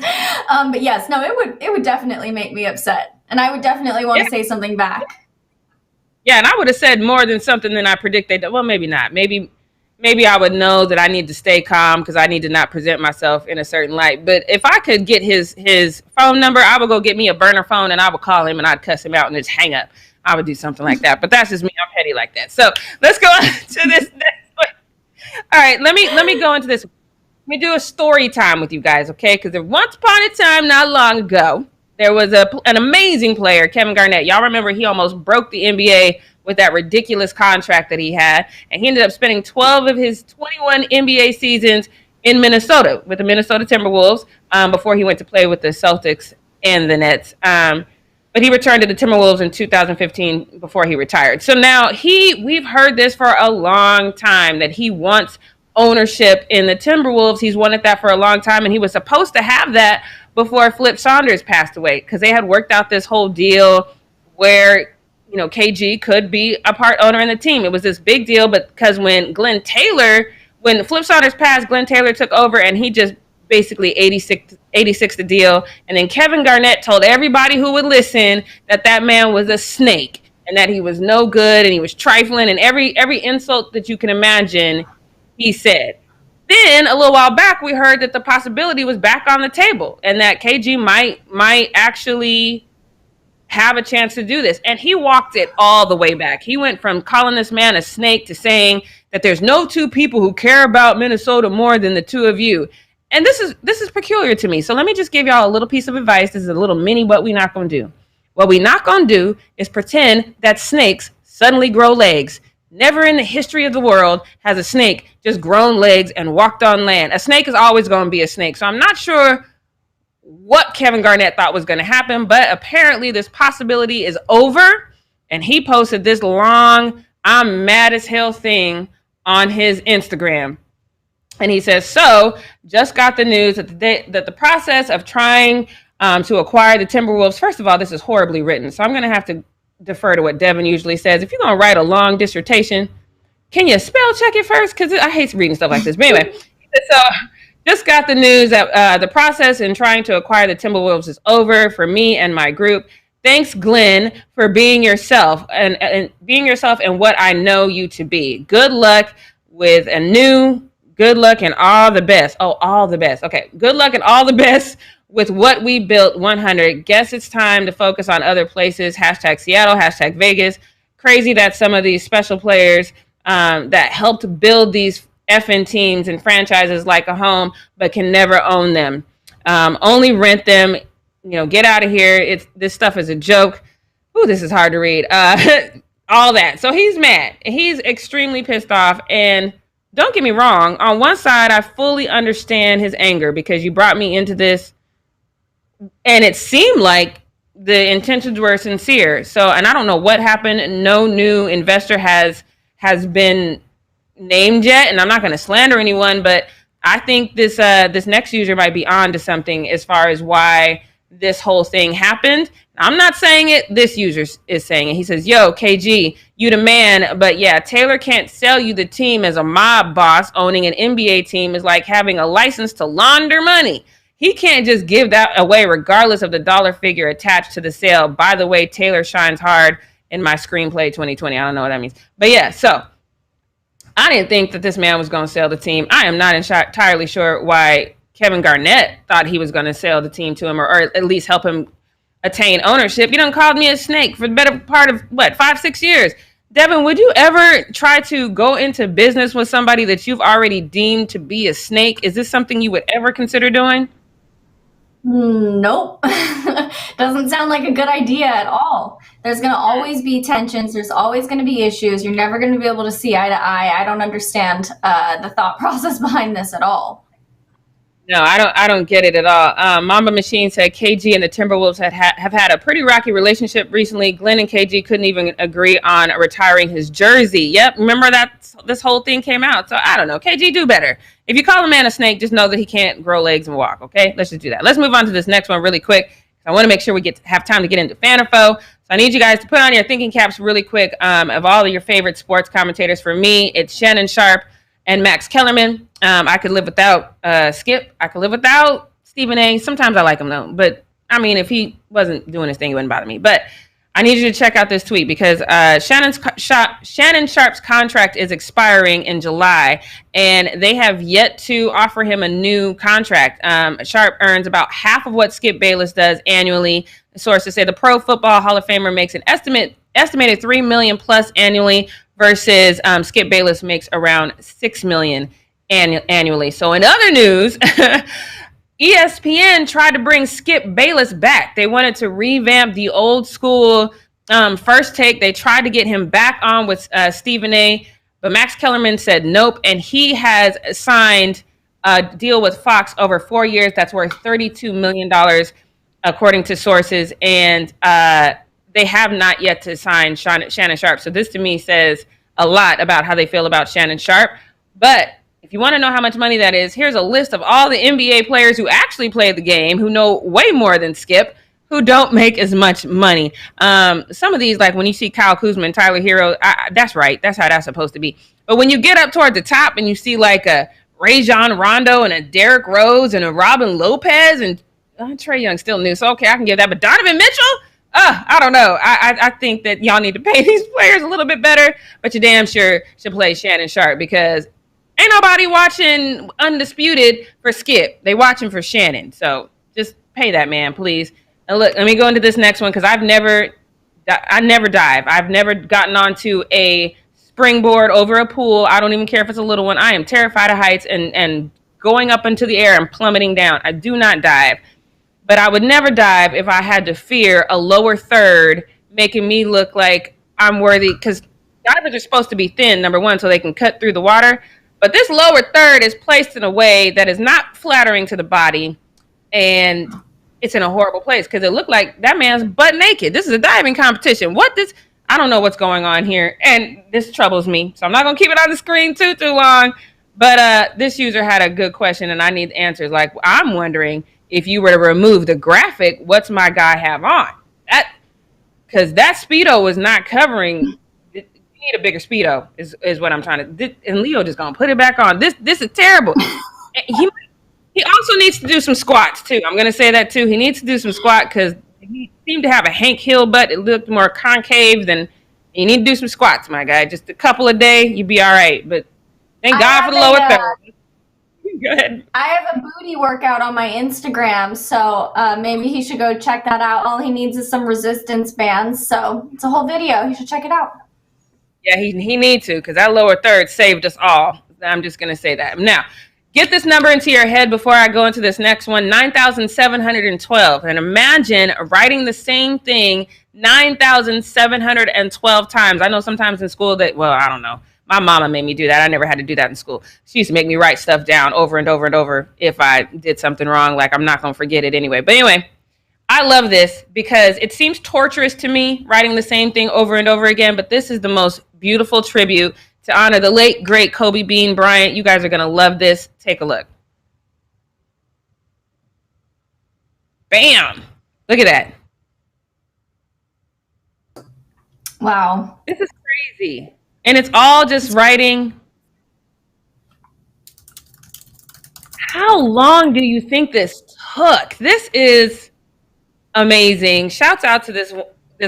But yes, no, it would definitely make me upset, and I would definitely want to say something back. Yeah, and I would have said more than something than I predict they do. Well, maybe not. Maybe I would know that I need to stay calm because I need to not present myself in a certain light. But if I could get his phone number, I would go get me a burner phone and I would call him and I'd cuss him out and just hang up. I would do something like that. But that's just me. I'm petty like that. So let's go on to this next one. All right, let me go into this. Let me do a story time with you guys, okay? Because once upon a time, not long ago, there was an amazing player, Kevin Garnett. Y'all remember he almost broke the NBA with that ridiculous contract that he had. And he ended up spending 12 of his 21 NBA seasons in Minnesota with the Minnesota Timberwolves before he went to play with the Celtics and the Nets. But he returned to the Timberwolves in 2015 before he retired. So now we've heard this for a long time, that he wants ownership in the Timberwolves. He's wanted that for a long time, and he was supposed to have that before Flip Saunders passed away, because they had worked out this whole deal where, KG could be a part owner in the team. It was this big deal, but because when Flip Saunders passed, Glenn Taylor took over, and he just basically 86 the deal. And then Kevin Garnett told everybody who would listen that man was a snake and that he was no good and he was trifling, and every insult that you can imagine he said. Then a little while back, we heard that the possibility was back on the table and that KG might actually have a chance to do this. And he walked it all the way back. He went from calling this man a snake to saying that there's no two people who care about Minnesota more than the two of you. And this is peculiar to me. So let me just give y'all a little piece of advice. This is a little mini what we not going to do. What we not going to do is pretend that snakes suddenly grow legs. Never in the history of the world has a snake just grown legs and walked on land. A snake is always going to be a snake. So I'm not sure what Kevin Garnett thought was going to happen, but apparently this possibility is over. And he posted this long, I'm mad as hell thing on his Instagram. And he says, so just got the news that the process of trying to acquire the Timberwolves, first of all, this is horribly written. So I'm going to have to defer to what Devin usually says. If you're going to write a long dissertation, can you spell check it first? Because I hate reading stuff like this. But anyway, so just got the news that the process in trying to acquire the Timberwolves is over for me and my group. Thanks, Glenn, for being yourself and being yourself and what I know you to be. Good luck with good luck and all the best. Oh, all the best. Okay. Good luck and all the best with what we built 100. Guess it's time to focus on other places. Hashtag Seattle, hashtag Vegas. Crazy that some of these special players that helped build these effing teams and franchises like a home, but can never own them. Only rent them, get out of here. This stuff is a joke. Ooh, this is hard to read. All that. So he's mad. He's extremely pissed off. And don't get me wrong. On one side, I fully understand his anger because you brought me into this and it seemed like the intentions were sincere. So, and I don't know what happened. No new investor has been named yet, and I'm not going to slander anyone, but I think this next user might be on to something as far as why this whole thing happened. I'm not saying it. This user is saying it. He says, yo, KG, you the man, but yeah, Taylor can't sell you the team as a mob boss. Owning an NBA team is like having a license to launder money. He can't just give that away regardless of the dollar figure attached to the sale. By the way, Taylor shines hard in my screenplay 2020. I don't know what that means. But yeah, so I didn't think that this man was going to sell the team. I am not entirely sure why Kevin Garnett thought he was going to sell the team to him or at least help him attain ownership. You done called me a snake for the better part of, 5-6 years. Devin, would you ever try to go into business with somebody that you've already deemed to be a snake? Is this something you would ever consider doing? Nope. Doesn't sound like a good idea at all. There's going to always be tensions. There's always going to be issues. You're never going to be able to see eye to eye. I don't understand the thought process behind this at all. No, I don't get it at all. Mamba Machine said KG and the Timberwolves have had a pretty rocky relationship recently. Glenn and KG couldn't even agree on retiring his jersey. Yep, remember that this whole thing came out. So I don't know. KG, do better. If you call a man a snake, just know that he can't grow legs and walk, okay? Let's just do that. Let's move on to this next one really quick. I want to make sure we have time to get into fan info. So I need you guys to put on your thinking caps really quick of all of your favorite sports commentators. For me, it's Shannon Sharpe and Max Kellerman. I could live without Skip. I could live without Stephen A. Sometimes I like him though. But I mean, if he wasn't doing his thing, it wouldn't bother me. But I need you to check out this tweet because Shannon Sharpe's contract is expiring in July, and they have yet to offer him a new contract. Sharpe earns about half of what Skip Bayless does annually. Sources say the Pro Football Hall of Famer makes an estimated $3 million plus annually, versus Skip Bayless makes around $6 million annually. So in other news, ESPN tried to bring Skip Bayless back. They wanted to revamp the old school First Take. They tried to get him back on with Stephen A., but Max Kellerman said nope, and he has signed a deal with Fox over 4 years that's worth $32 million, according to sources, and they have not yet to sign Shannon Sharpe. So this to me says a lot about how they feel about Shannon Sharpe. But if you want to know how much money that is, here's a list of all the NBA players who actually play the game, who know way more than Skip, who don't make as much money. Some of these, like when you see Kyle Kuzma and Tyler Hero, that's right. That's how that's supposed to be. But when you get up toward the top and you see like a Rajon Rondo and a Derrick Rose and a Robin Lopez and Trae Young still new, so okay, I can give that. But Donovan Mitchell, I don't know. I think that y'all need to pay these players a little bit better, but you damn sure should play Shannon Sharpe because ain't nobody watching Undisputed for Skip. They watching for Shannon. So just pay that man, please. And look, let me go into this next one because I never dive. I've never gotten onto a springboard over a pool. I don't even care if it's a little one. I am terrified of heights and going up into the air and plummeting down. I do not dive. But I would never dive if I had to fear a lower third making me look like I'm worthy. Because divers are supposed to be thin, number one, so they can cut through the water. But this lower third is placed in a way that is not flattering to the body. And it's in a horrible place because it looked like that man's butt naked. This is a diving competition. I don't know what's going on here. And this troubles me. So I'm not going to keep it on the screen too long. But this user had a good question and I need answers. Like, I'm wondering if you were to remove the graphic, what's my guy have on? Because that Speedo was not covering. You need a bigger Speedo is what I'm trying to. And Leo just going to put it back on. This is terrible. He also needs to do some squats, too. I'm going to say that, too. He needs to do some squat because he seemed to have a Hank Hill butt. It looked more concave than you need to do some squats, my guy. Just a couple a day, you'd be all right. But thank God for the lower third. Go ahead. I have a booty workout on my Instagram, so maybe he should go check that out. All he needs is some resistance bands. So it's a whole video. He should check it out. Yeah, he needs to because that lower third saved us all. I'm just going to say that. Now, get this number into your head before I go into this next one, 9,712. And imagine writing the same thing 9,712 times. I know sometimes in school I don't know. My mama made me do that. I never had to do that in school. She used to make me write stuff down over and over and over if I did something wrong. Like, I'm not going to forget it anyway. But anyway, I love this because it seems torturous to me writing the same thing over and over again. But this is the most beautiful tribute to honor the late, great Kobe Bean Bryant. You guys are going to love this. Take a look. Bam. Look at that. Wow. This is crazy. And it's all just writing. How long do you think this took? This is amazing. Shouts out to this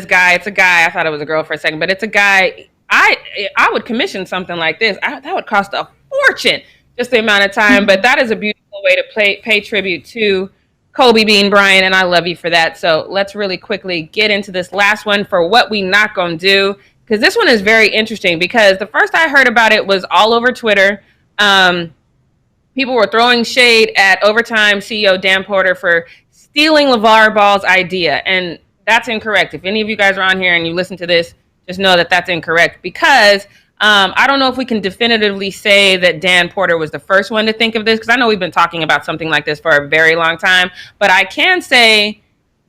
guy. It's a guy. I thought it was a girl for a second, but it's a guy. I would commission something like this. That would cost a fortune, just the amount of time. But that is a beautiful way to pay tribute to Kobe Bean Bryant, and I love you for that. So let's really quickly get into this last one for what we not gonna do. Because this one is very interesting because the first I heard about it was all over Twitter. People were throwing shade at Overtime CEO Dan Porter for stealing LeVar Ball's idea. And that's incorrect. If any of you guys are on here and you listen to this, just know that that's incorrect. Because I don't know if we can definitively say that Dan Porter was the first one to think of this. Because I know we've been talking about something like this for a very long time. But I can say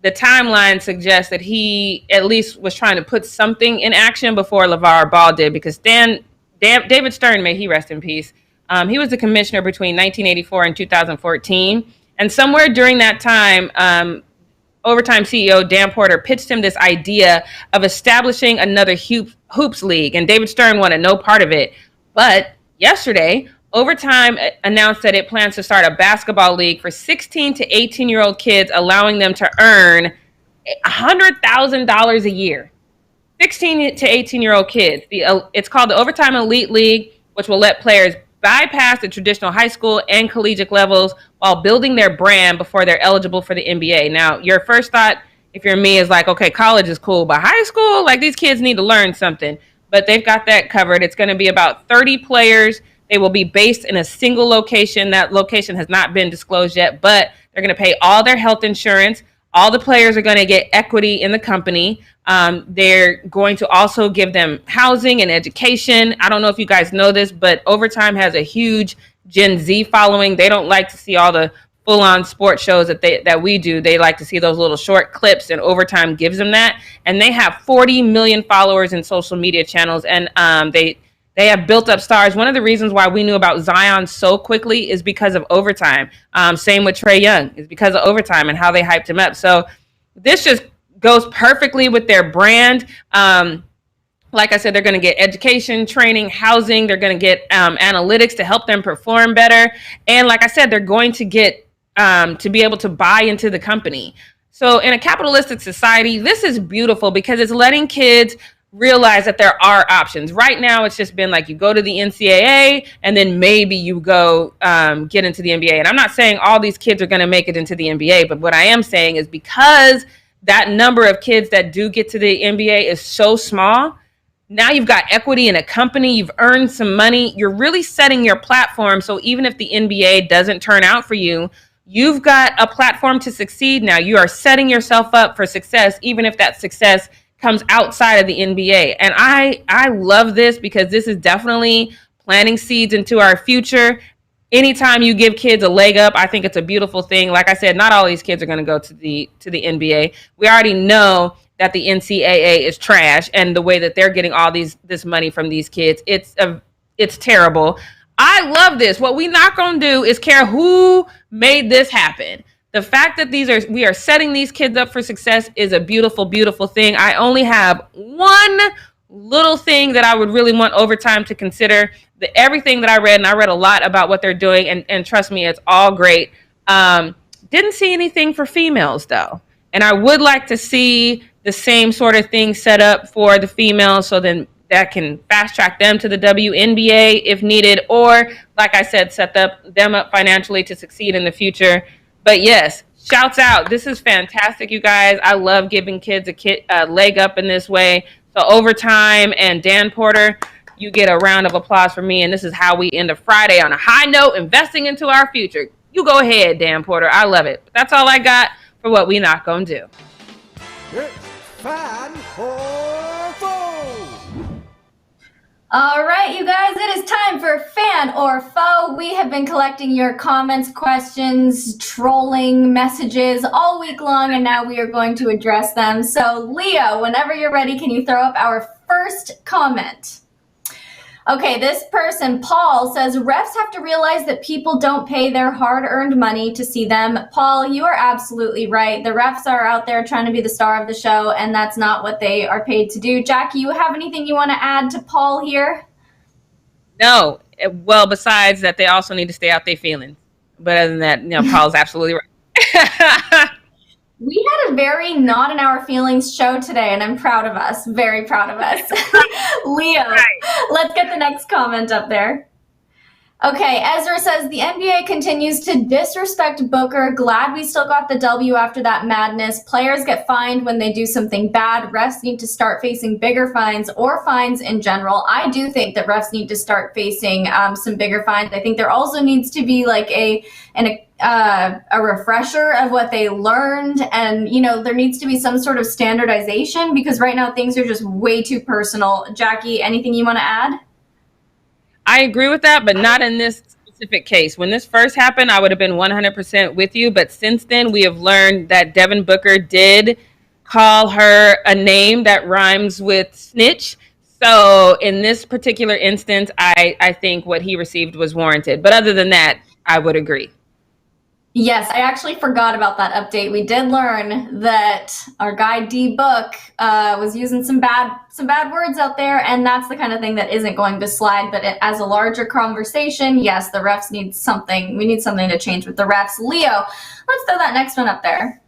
the timeline suggests that he at least was trying to put something in action before LeVar Ball did, because David Stern, may he rest in peace, he was the commissioner between 1984 and 2014. And somewhere during that time, Overtime CEO Dan Porter pitched him this idea of establishing another hoops league, and David Stern wanted no part of it. But yesterday, Overtime announced that it plans to start a basketball league for 16 to 18-year-old kids, allowing them to earn $100,000 a year. 16 to 18-year-old kids. It's called the Overtime Elite League, which will let players bypass the traditional high school and collegiate levels while building their brand before they're eligible for the NBA. Now, your first thought, if you're me, is like, okay, college is cool, but high school, like, these kids need to learn something. But they've got that covered. It's going to be about 30 players. They will be based in a single location. That location has not been disclosed yet, but they're going to pay all their health insurance. All the players are going to get equity in the company. They're going to also give them housing and education. I don't know if you guys know this, but Overtime has a huge Gen Z following. They don't like to see all the full-on sports shows that we do. They like to see those little short clips, and Overtime gives them that. And they have 40 million followers in social media channels, and they have built up stars. One of the reasons why we knew about Zion so quickly is because of Overtime. Same with Trae Young, is because of Overtime and how they hyped him up. So this just goes perfectly with their brand. Like I said, they're going to get education, training, housing. They're going to get analytics to help them perform better. And like I said, they're going to get to be able to buy into the company. So in a capitalistic society, this is beautiful because it's letting kids realize that there are options. Right now, it's just been like you go to the NCAA and then maybe you go get into the NBA. And I'm not saying all these kids are going to make it into the NBA, but what I am saying is because that number of kids that do get to the NBA is so small, now you've got equity in a company, you've earned some money, you're really setting your platform. So even if the NBA doesn't turn out for you, you've got a platform to succeed now. You are setting yourself up for success, even if that success comes outside of the NBA. And I love this because this is definitely planting seeds into our future. Anytime you give kids a leg up, I think it's a beautiful thing. Like I said, not all these kids are going to go to the NBA. We already know that the NCAA is trash, and the way that they're getting all this money from these kids, it's terrible. I love this. What we not going to do is care who made this happen. The fact that we are setting these kids up for success is a beautiful, beautiful thing. I only have one little thing that I would really want Overtime to consider. Everything that I read, and I read a lot about what they're doing, and trust me, it's all great. Didn't see anything for females, though. And I would like to see the same sort of thing set up for the females, so then that can fast track them to the WNBA if needed, or like I said, set them up financially to succeed in the future. But yes, shouts out. This is fantastic, you guys. I love giving kids a leg up in this way. So Overtime and Dan Porter, you get a round of applause from me. And this is how we end a Friday on a high note, investing into our future. You go ahead, Dan Porter. I love it. But that's all I got for what we not gonna do. It's Fan or Foe. All right, you guys, it is time for Fan or Foe. We have been collecting your comments, questions, trolling messages all week long, and now we are going to address them. So, Leo, whenever you're ready, can you throw up our first comment? Okay, this person, Paul, says, refs have to realize that people don't pay their hard-earned money to see them. Paul, you are absolutely right. The refs are out there trying to be the star of the show, and that's not what they are paid to do. Jackie, you have anything you want to add to Paul here? No. Well, besides that, they also need to stay out their feelings. But other than that, Paul's absolutely right. We had a very not in our feelings show today, and I'm proud of us. Very proud of us. Leo, let's get the next comment up there. Okay, Ezra says, the NBA continues to disrespect Booker. Glad we still got the W after that madness. Players get fined when they do something bad. Refs need to start facing bigger fines or fines in general. I do think that refs need to start facing some bigger fines. I think there also needs to be like a refresher of what they learned, and there needs to be some sort of standardization, because right now things are just way too personal. Jackie, anything you want to add? I agree with that, but not in this specific case. When this first happened, I would have been 100% with you, but since then we have learned that Devin Booker did call her a name that rhymes with snitch. So in this particular instance, I think what he received was warranted. But other than that, I would agree. Yes, I actually forgot about that update. We did learn that our guy D Book was using some bad words out there, and that's the kind of thing that isn't going to slide. But as a larger conversation, yes, the refs need something. We need something to change with the refs. Leo, let's throw that next one up there.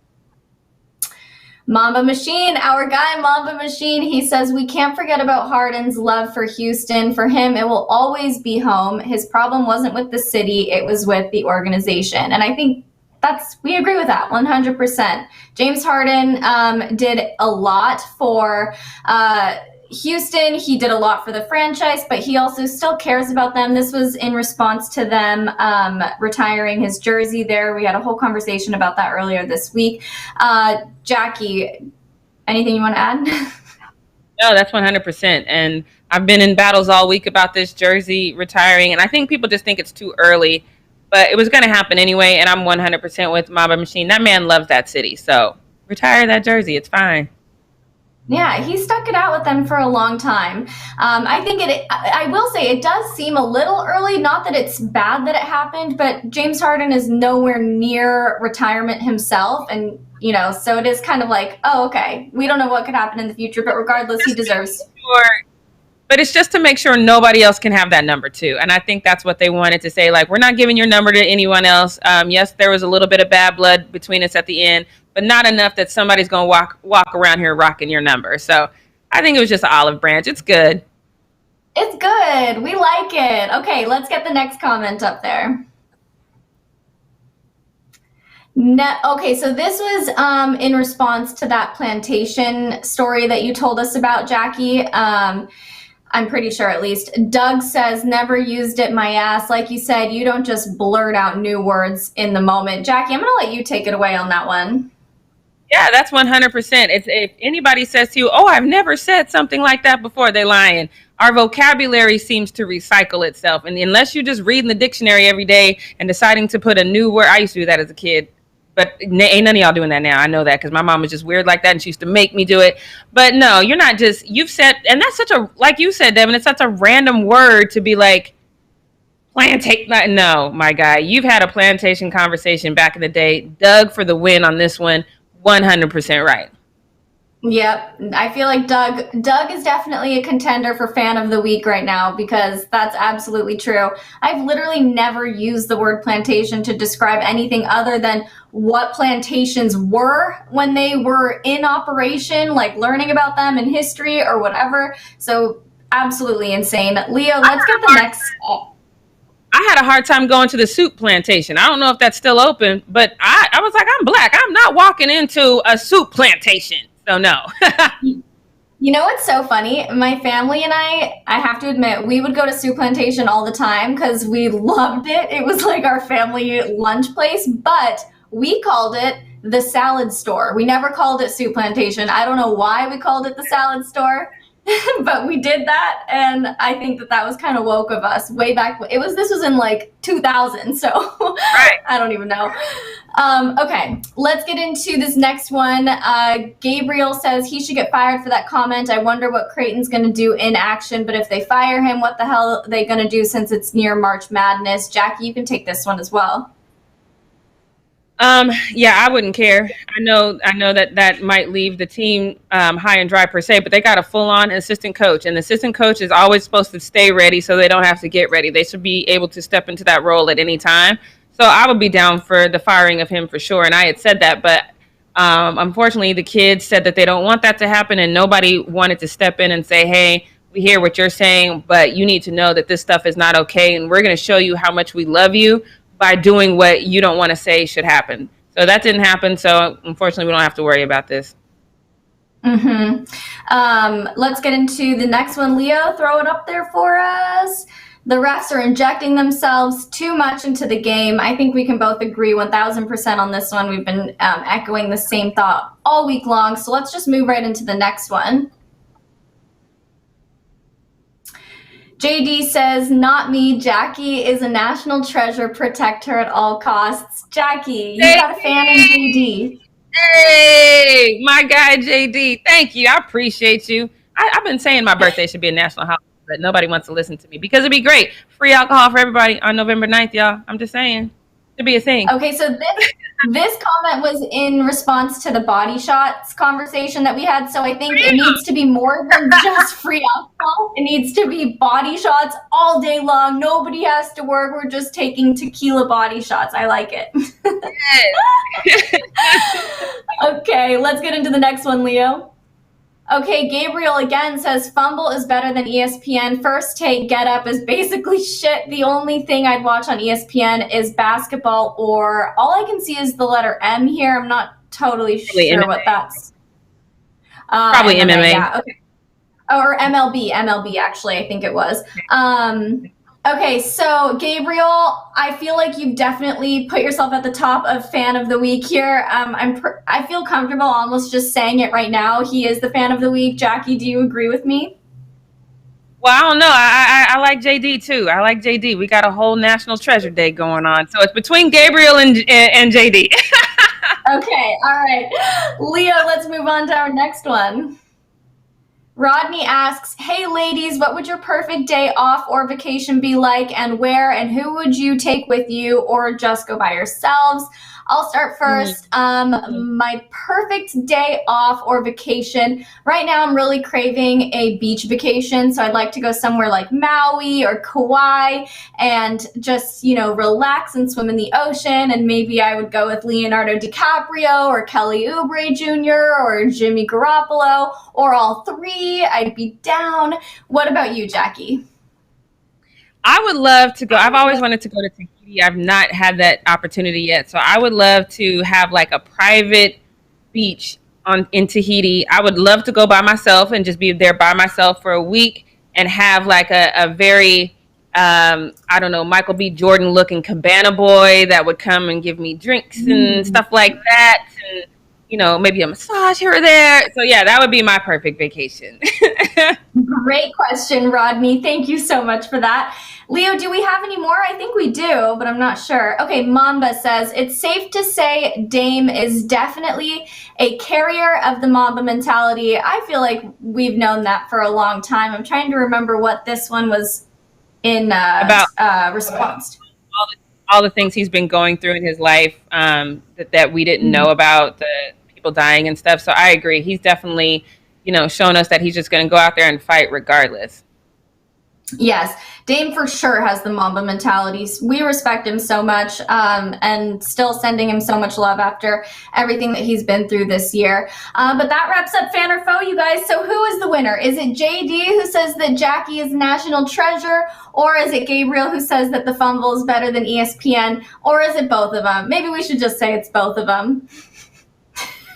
Mamba Machine, our guy Mamba Machine, he says, we can't forget about Harden's love for Houston. For him, it will always be home. His problem wasn't with the city, it was with the organization. And I think we agree with that 100%. James Harden did a lot for Houston. He did a lot for the franchise, but he also still cares about them. This was in response to them retiring his jersey there. We had a whole conversation about that earlier this week. Jackie, anything you want to add? No, that's 100%. And I've been in battles all week about this jersey retiring, and I think people just think it's too early, but it was going to happen anyway, and I'm 100% with Mamba Machine. That man loves that city, so retire that jersey. It's fine. Yeah, he stuck it out with them for a long time. I think I will say it does seem a little early, not that it's bad that it happened, but James Harden is nowhere near retirement himself, and so it is kind of like, oh, okay, we don't know what could happen in the future, but regardless, he deserves. Sure. But it's just to make sure nobody else can have that number too. And I think that's what they wanted to say. Like, we're not giving your number to anyone else. Yes, there was a little bit of bad blood between us at the end, but not enough that somebody's going to walk around here rocking your number. So I think it was just an olive branch. It's good. It's good. We like it. Okay, let's get the next comment up there. Okay, so this was in response to that plantation story that you told us about, Jackie. I'm pretty sure, at least. Doug says, never used it, my ass. Like you said, you don't just blurt out new words in the moment. Jackie, I'm going to let you take it away on that one. Yeah, that's 100%. If anybody says to you, oh, I've never said something like that before, they're lying. Our vocabulary seems to recycle itself. And unless you're just reading the dictionary every day and deciding to put a new word, I used to do that as a kid. But ain't none of y'all doing that now. I know that because my mom was just weird like that and she used to make me do it. But no, you're not just, you've said, and that's such a, like you said, Devin, it's such a random word to be like, plantation. No, my guy, you've had a plantation conversation back in the day. Doug for the win on this one, 100% right. Yep, I feel like Doug is definitely a contender for fan of the week right now because that's absolutely true. I've literally never used the word plantation to describe anything other than what plantations were when they were in operation, like learning about them in history or whatever. So absolutely insane. Leo, let's get the next. I had a hard time going to the soup plantation. I don't know if that's still open, but I was like, I'm black. I'm not walking into a soup plantation. So no. You know what's so funny? My family and I have to admit, we would go to soup plantation all the time because we loved it. It was like our family lunch place, but we called it the salad store. We never called it soup plantation. I don't know why we called it the salad store. But we did that, and I think that was kind of woke of us way back. This was in like 2000, so right. I don't even know. Okay, let's get into this next one. Gabriel says he should get fired for that comment. I wonder what Creighton's going to do in action, but if they fire him, what the hell are they going to do since it's near March Madness? Jackie, you can take this one as well. Yeah, I wouldn't care. I know that might leave the team high and dry per se, but they got a full-on assistant coach, and the assistant coach is always supposed to stay ready so they don't have to get ready. They should be able to step into that role at any time. So I would be down for the firing of him for sure. And I had said that, but unfortunately the kids said that they don't want that to happen, and nobody wanted to step in and say, hey, we hear what you're saying, but you need to know that this stuff is not okay, and we're going to show you how much we love you by doing what you don't want to say should happen. So that didn't happen. So unfortunately, we don't have to worry about this. Let's get into the next one. Leo, throw it up there for us. The refs are injecting themselves too much into the game. I think we can both agree 1,000% on this one. We've been echoing the same thought all week long. So let's just move right into the next one. JD says, not me. Jackie is a national treasure. Protect her at all costs. Jackie, you got a fan in JD. Hey, my guy JD. Thank you. I appreciate you. I've been saying my birthday should be a national holiday, but nobody wants to listen to me because it'd be great. Free alcohol for everybody on November 9th, y'all. I'm just saying. It'd be a thing. Okay, so this comment was in response to the body shots conversation that we had. So I think it needs to be more than just free alcohol. It needs to be body shots all day long. Nobody has to work. We're just taking tequila body shots. I like it. Okay, let's get into the next one, Leo. Okay, Gabriel again says Fumble is better than ESPN. First Take Get Up is basically shit. The only thing I'd watch on ESPN is basketball, or all I can see is the letter M here. I'm not totally sure MMA. What that's. Probably MMA. Yeah, okay. Or MLB actually, I think it was. Okay, so Gabriel, I feel like you've definitely put yourself at the top of fan of the week here. I feel comfortable almost just saying it right now. He is the fan of the week. Jackie, do you agree with me? Well, I don't know. I like JD too. I like JD. We got a whole National Treasure Day going on, so it's between Gabriel and JD. Okay, all right. Leo, let's move on to our next one. Rodney asks, hey ladies, what would your perfect day off or vacation be like, and where and who would you take with you, or just go by yourselves? I'll start first. My perfect day off or vacation. Right now, I'm really craving a beach vacation, so I'd like to go somewhere like Maui or Kauai and just, relax and swim in the ocean. And maybe I would go with Leonardo DiCaprio or Kelly Oubre Jr. or Jimmy Garoppolo or all three. I'd be down. What about you, Jackie? I would love to go. I've always wanted to go to Tahiti. I've not had that opportunity yet. So I would love to have like a private beach in Tahiti. I would love to go by myself and just be there by myself for a week and have like a very, Michael B. Jordan looking cabana boy that would come and give me drinks and stuff like that. And, maybe a massage here or there. So yeah, that would be my perfect vacation. Great question, Rodney. Thank you so much for that. Leo, do we have any more? I think we do, but I'm not sure. Okay, Mamba says, it's safe to say Dame is definitely a carrier of the Mamba mentality. I feel like we've known that for a long time. I'm trying to remember what this one was in response to. All the things he's been going through in his life that we didn't know about, the people dying and stuff. So I agree. He's definitely, shown us that he's just going to go out there and fight regardless. Yes, Dame for sure has the Mamba mentality. We respect him so much and still sending him so much love after everything that he's been through this year. But that wraps up Fan or Foe, you guys. So who is the winner? Is it JD who says that Jackie is national treasure? Or is it Gabriel who says that the Fumble is better than ESPN? Or is it both of them? Maybe we should just say it's both of them.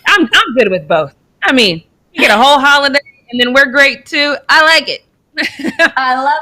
I'm good with both. I mean, you get a whole holiday and then we're great too. I like it. I love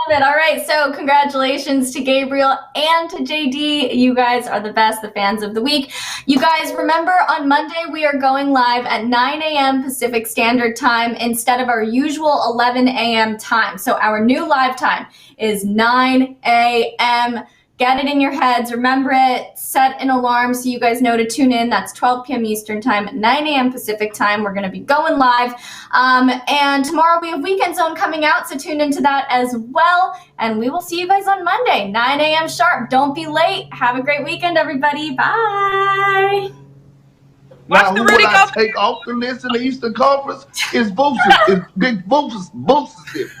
it. All right, so congratulations to Gabriel and to JD. You guys are the best, the fans of the week. You guys, remember on Monday we are going live at 9 a.m. Pacific Standard Time instead of our usual 11 a.m. time. So our new live time is 9 a.m. Get it in your heads. Remember it. Set an alarm so you guys know to tune in. That's 12 p.m. Eastern Time, 9 a.m. Pacific Time. We're going to be going live. And tomorrow we have Weekend Zone coming out, so tune into that as well. And we will see you guys on Monday, 9 a.m. sharp. Don't be late. Have a great weekend, everybody. Bye. Now, who would I take off the list in the Eastern Conference? It's Boosters. It's Big Boosters. Boosters.